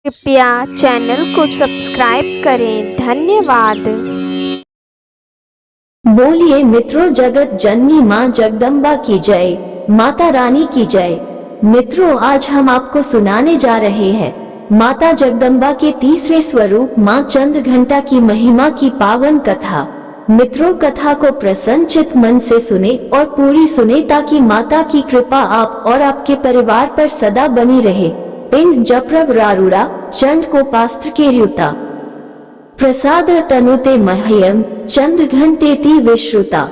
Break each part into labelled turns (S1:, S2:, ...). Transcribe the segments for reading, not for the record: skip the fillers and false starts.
S1: कृपया चैनल को सब्सक्राइब करें। धन्यवाद।
S2: बोलिए मित्रों, जगत जननी माँ जगदम्बा की जय, माता रानी की जय। मित्रों, आज हम आपको सुनाने जा रहे हैं माता जगदम्बा के तीसरे स्वरूप माँ चंद्रघंटा की महिमा की पावन कथा। मित्रों, कथा को प्रसन्नचित्त मन से सुने और पूरी सुने ताकि माता की कृपा आप और आपके परिवार पर सदा बनी रहे। पिंड जप्रवरारूढ़ा चंड कोपास्त्र के र्युता प्रसाद तनुते मह्यम चंद्रघंटेति विश्रुता।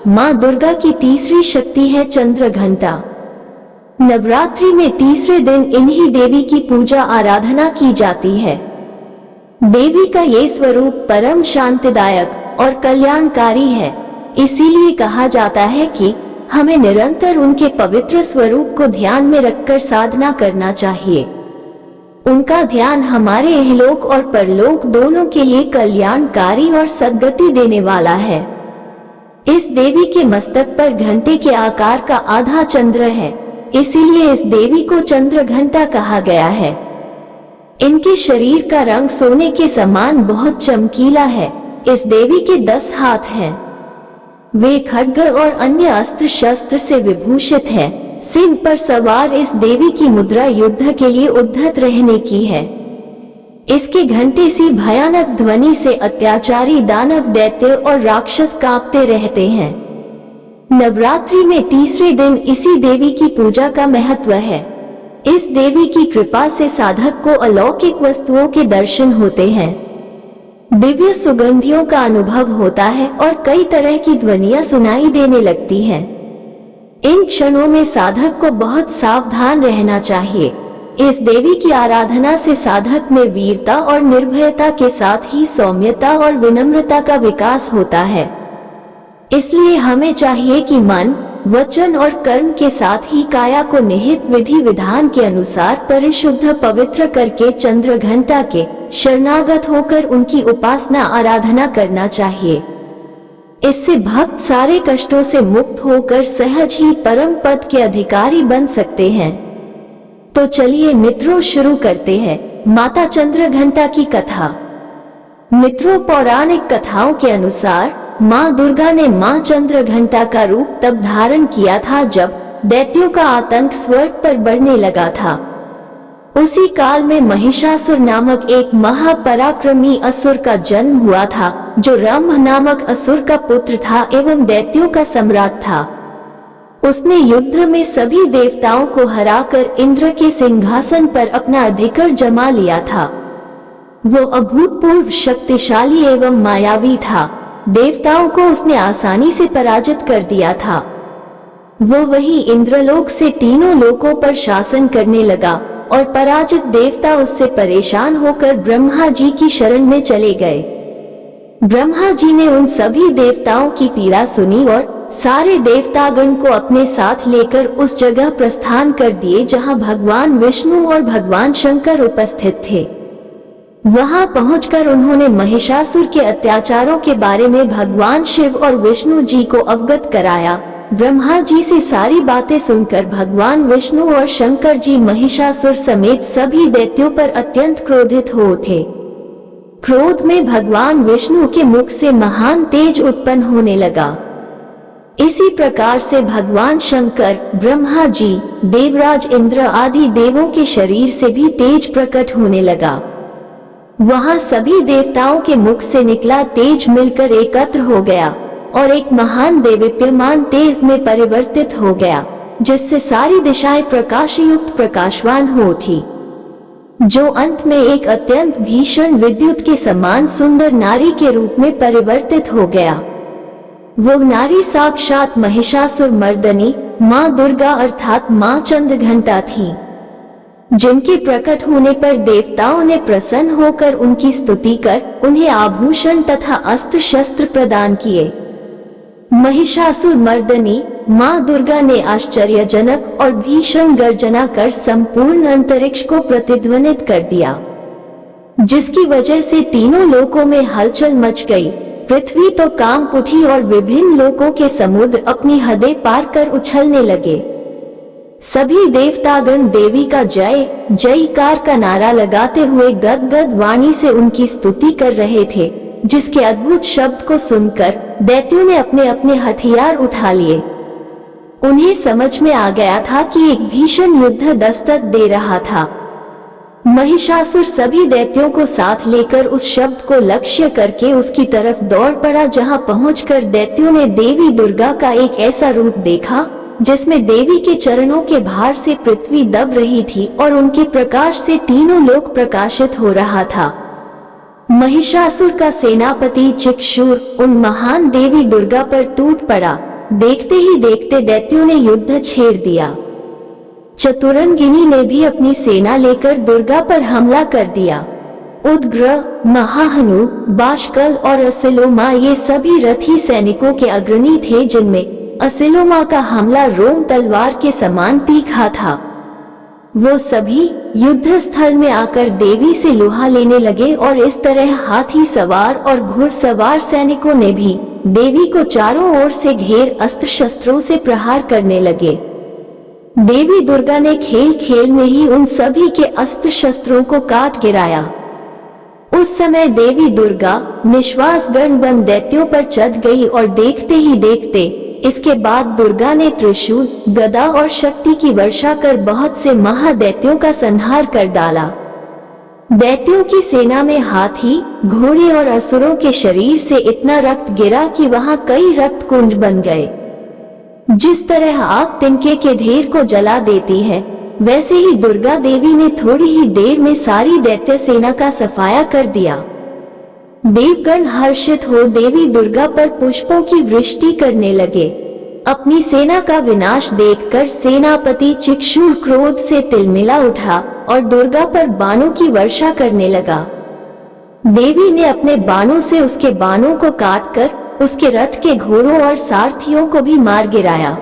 S2: माँ दुर्गा की तीसरी शक्ति है चंद्रघंटा। नवरात्रि में तीसरे दिन इन्हीं देवी की पूजा आराधना की जाती है। देवी का ये स्वरूप परम शांतिदायक और कल्याणकारी है। इसीलिए कहा जाता है कि हमें निरंतर उनके पवित्र स्वरूप को ध्यान में रखकर साधना करना चाहिए। उनका ध्यान हमारे इहलोक और परलोक दोनों के लिए कल्याणकारी और सद्गति देने वाला है। इस देवी के मस्तक पर घंटे के आकार का आधा चंद्र है, इसीलिए इस देवी को चंद्रघंटा कहा गया है। इनके शरीर का रंग सोने के समान बहुत चमकीला है। इस देवी के 10 हाथ हैं। वे खड्ग और अन्य अस्त्र शस्त्र से विभूषित हैं। सिंह पर सवार इस देवी की मुद्रा युद्ध के लिए उद्धत रहने की है। इसके घंटे सी भयानक ध्वनि से अत्याचारी दानव, दैत्य और राक्षस कांपते रहते हैं। नवरात्रि में तीसरे दिन इसी देवी की पूजा का महत्व है। इस देवी की कृपा से साधक को अलौकिक वस्तुओं के दर्शन होते हैं, दिव्य सुगंधियों का अनुभव होता है और कई तरह की ध्वनियां सुनाई देने लगती हैं। इन क्षणों में साधक को बहुत सावधान रहना चाहिए। इस देवी की आराधना से साधक में वीरता और निर्भयता के साथ ही सौम्यता और विनम्रता का विकास होता है। इसलिए हमें चाहिए कि मन, वचन और कर्म के साथ ही काया को निहित विधि विधान के अनुसार परिशुद्ध पवित्र करके चंद्रघंटा के शरणागत होकर उनकी उपासना आराधना करना चाहिए। इससे भक्त सारे कष्टों से मुक्त होकर सहज ही परम पद के अधिकारी बन सकते हैं। तो चलिए मित्रों, शुरू करते हैं माता चंद्रघंटा की कथा। मित्रों, पौराणिक कथाओं के अनुसार माँ दुर्गा ने माँ चंद्रघंटा का रूप तब धारण किया था जब दैत्यों का आतंक स्वर्ग पर बढ़ने लगा था। उसी काल में महिषासुर नामक एक महापराक्रमी असुर का जन्म हुआ था, जो रंभ नामक असुर का पुत्र था एवं दैत्यों का सम्राट था। उसने युद्ध में सभी देवताओं को हराकर इंद्र के सिंहासन पर अपना अधिकार जमा लिया था। वो अभूतपूर्व शक्तिशाली एवं मायावी था। देवताओं को उसने आसानी से पराजित कर दिया था। वो वही इंद्रलोक से तीनों लोकों पर शासन करने लगा और पराजित देवता उससे परेशान होकर ब्रह्मा जी की शरण में चले गए। ब्रह्मा जी ने उन सभी देवताओं की पीड़ा सुनी और सारे देवतागण को अपने साथ लेकर उस जगह प्रस्थान कर दिए जहां भगवान विष्णु और भगवान शंकर उपस्थित थे। वहां पहुंचकर उन्होंने महिषासुर के अत्याचारों के बारे में भगवान शिव और विष्णु जी को अवगत कराया। ब्रह्मा जी से सारी बातें सुनकर भगवान विष्णु और शंकर जी महिषासुर समेत सभी दैत्यों पर अत्यंत क्रोधित हो उठे। क्रोध में भगवान विष्णु के मुख से महान तेज उत्पन्न होने लगा। इसी प्रकार से भगवान शंकर, ब्रह्मा जी, देवराज इंद्र आदि देवों के शरीर से भी तेज प्रकट होने लगा। वहां सभी देवताओं के मुख से निकला तेज मिलकर एकत्र हो गया और एक महान देदीप्यमान तेज में परिवर्तित हो गया, जिससे सारी दिशाएं प्रकाशयुक्त प्रकाशवान हो उठी, जो अंत में एक अत्यंत भीषण विद्युत के समान सुंदर नारी के रूप में परिवर्तित हो गया। वो नारी साक्षात महिषासुर मर्दनी माँ दुर्गा अर्थात माँ चंद्रघंटा थी, जिनके प्रकट होने पर देवताओं ने प्रसन्न होकर उनकी स्तुति कर उन्हें आभूषण तथा अस्त्र शस्त्र प्रदान किए। महिषासुर मर्दनी माँ दुर्गा ने आश्चर्यजनक और भीषण गर्जना कर संपूर्ण अंतरिक्ष को प्रतिध्वनित कर दिया, जिसकी वजह से तीनों लोकों में हलचल मच गई। पृथ्वी तो कांप उठी और विभिन्न लोकों के समुद्र अपनी हदें पार कर उछलने लगे। सभी देवतागण देवी का जय जयकार का नारा लगाते हुए गदगद वाणी से उनकी स्तुति कर रहे थे, जिसके अद्भुत शब्द को सुनकर दैत्यों ने अपने अपने हथियार उठा लिए। उन्हें समझ में आ गया था कि एक भीषण युद्ध दस्तक दे रहा था। महिषासुर सभी दैत्यों को साथ लेकर उस शब्द को लक्ष्य करके उसकी तरफ दौड़ पड़ा, जहां पहुंचकर दैत्यों ने देवी दुर्गा का एक ऐसा रूप देखा जिसमें देवी के चरणों के भार से पृथ्वी दब रही थी और उनके प्रकाश से तीनों लोक प्रकाशित हो रहा था। महिषासुर का सेनापति चिक्षुर उन महान देवी दुर्गा पर टूट पड़ा। देखते ही देखते दैत्यों ने युद्ध छेड़ दिया। चतुरंगिनी ने भी अपनी सेना लेकर दुर्गा पर हमला कर दिया। उदग्र, महाहनु, बाष्कल और असिलोमा ये सभी रथी सैनिकों के अग्रणी थे, जिनमें असिलोमा का हमला रोम तलवार के समान तीखा था। वो सभी युद्ध स्थल में आकर देवी से लोहा लेने लगे और इस तरह हाथी सवार और घुड़सवार सैनिकों ने भी देवी को चारों ओर से घेर अस्त्र शस्त्रों से प्रहार करने लगे। देवी दुर्गा ने खेल खेल में ही उन सभी के अस्त्र शस्त्रों को काट गिराया। उस समय देवी दुर्गा निश्वास गण बन दैत्यों पर चढ़ गई और देखते ही देखते इसके बाद दुर्गा ने त्रिशूल, गदा और शक्ति की वर्षा कर बहुत से महादैत्यों का संहार कर डाला। दैत्यों की सेना में हाथी, घोड़े और असुरों के शरीर से इतना रक्त गिरा कि वहां कई रक्त कुंड बन गए। जिस तरह आग तिनके के ढेर को जला देती है, वैसे ही दुर्गा देवी ने थोड़ी ही देर में सारी दैत्य सेना का सफाया कर दिया। देवगण हर्षित हो देवी दुर्गा पर पुष्पों की वृष्टि करने लगे। अपनी सेना का विनाश देखकर सेनापति चिक्षुर क्रोध से तिलमिला उठा और दुर्गा पर बाणों की वर्षा करने लगा। देवी ने अपने बाणों से उसके बाणों को काटकर उसके रथ के घोड़ों और सारथियों को भी मार गिराया।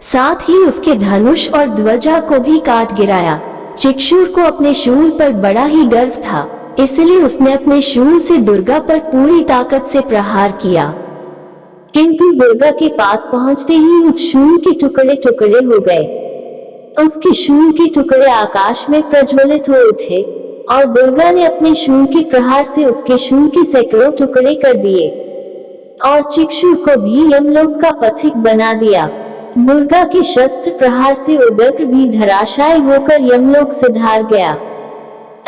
S2: साथ ही उसके धनुष और ध्वजा को भी काट गिराया। चिक्षुर को अपने शूल पर बड़ा ही गर्व था, इसलिए उसने अपने शूल से दुर्गा पर पूरी ताकत से प्रहार किया। किंतु दुर्गा के पास पहुंचते ही उस शूल के टुकड़े टुकड़े हो गए। उसके शूल के टुकड़े आकाश में प्रज्वलित हो उठे और दुर्गा ने अपने शूल के प्रहार से उसके शूल के सैकड़ों टुकड़े कर दिए और चिक्षुर को भी यमलोक का पथिक बना दिया। दुर्गा के शस्त्र प्रहार से उदग्र भी धराशायी होकर यमलोक से धार गया।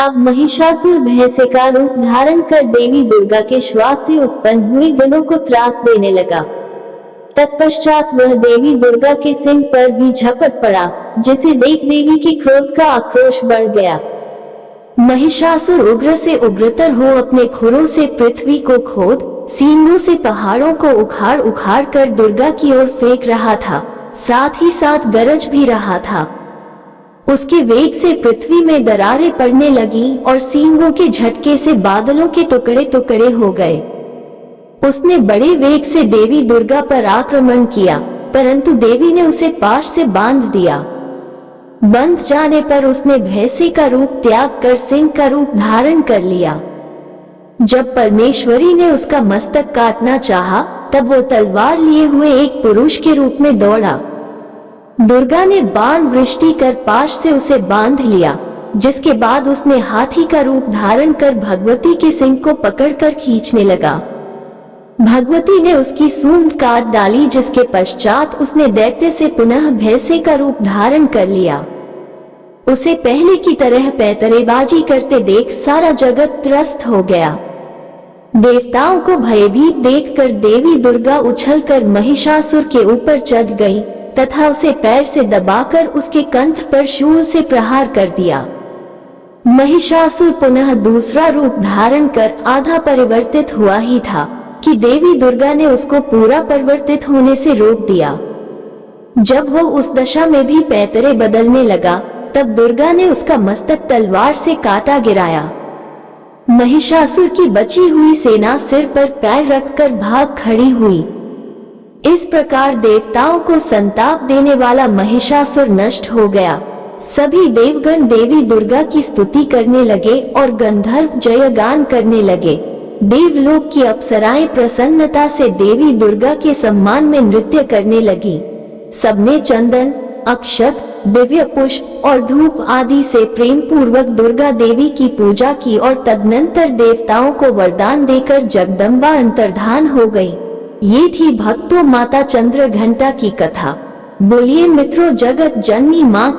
S2: अब महिषासुर भैंसे का रूप धारण कर देवी दुर्गा के श्वास से उत्पन्न हुए गणों को त्रास देने लगा। तत्पश्चात वह देवी दुर्गा के सिंह पर भी झपट पड़ा, जिसे देख देवी के क्रोध का आक्रोश बढ़ गया। महिषासुर उग्र से उग्रतर हो अपने खुरों से पृथ्वी को खोद, सींगों से पहाड़ों को उखाड़ उखाड़ कर दुर्गा की ओर फेंक रहा था, साथ ही साथ गरज भी रहा था। उसके वेग से पृथ्वी में दरारें पड़ने लगी और सींगों के झटके से बादलों के टुकड़े टुकड़े हो गए। उसने बड़े वेग से देवी दुर्गा पर आक्रमण किया, परंतु देवी ने उसे पाश से बांध दिया। बंध जाने पर उसने भैंसे का रूप त्याग कर सिंह का रूप धारण कर लिया। जब परमेश्वरी ने उसका मस्तक काटना चाहा, तब वो तलवार लिए हुए एक पुरुष के रूप में दौड़ा। दुर्गा ने बाण वृष्टि कर पाश से उसे बांध लिया, जिसके बाद उसने हाथी का रूप धारण कर भगवती के सिंह को पकड़कर खींचने लगा। भगवती ने उसकी सूंड काट डाली, जिसके पश्चात उसने दैत्य से पुनः भैंसे का रूप धारण कर लिया। उसे पहले की तरह पैतरेबाजी करते देख सारा जगत त्रस्त हो गया। देवताओं को भयभीत देखकर देवी दुर्गा उछलकर महिषासुर के ऊपर चढ़ गई तथा उसे पैर से दबाकर उसके कंठ पर शूल से प्रहार कर दिया। महिषासुर पुनः दूसरा रूप धारण कर आधा परिवर्तित हुआ ही था कि देवी दुर्गा ने उसको पूरा परिवर्तित होने से रोक दिया। जब वो उस दशा में भी पैतरे बदलने लगा, तब दुर्गा ने उसका मस्तक तलवार से काटा गिराया। महिषासुर की बची हुई सेना सिर पर पैर रखकर भाग खड़ी हुई। इस प्रकार देवताओं को संताप देने वाला महिषासुर नष्ट हो गया। सभी देवगण देवी दुर्गा की स्तुति करने लगे और गंधर्व जयगान करने लगे। देवलोक की अप्सराएं प्रसन्नता से देवी दुर्गा के सम्मान में नृत्य करने लगी। सबने चंदन, अक्षत दिव्य पुष्प और धूप आदि से प्रेम पूर्वक दुर्गा देवी की पूजा की और तदनंतर देवताओं को वरदान देकर जगदम्बा अंतर्धान हो गई। ये थी भक्तों माता चंद्रघंटा की कथा। बोलिए मित्रों, जगत जननी माँ की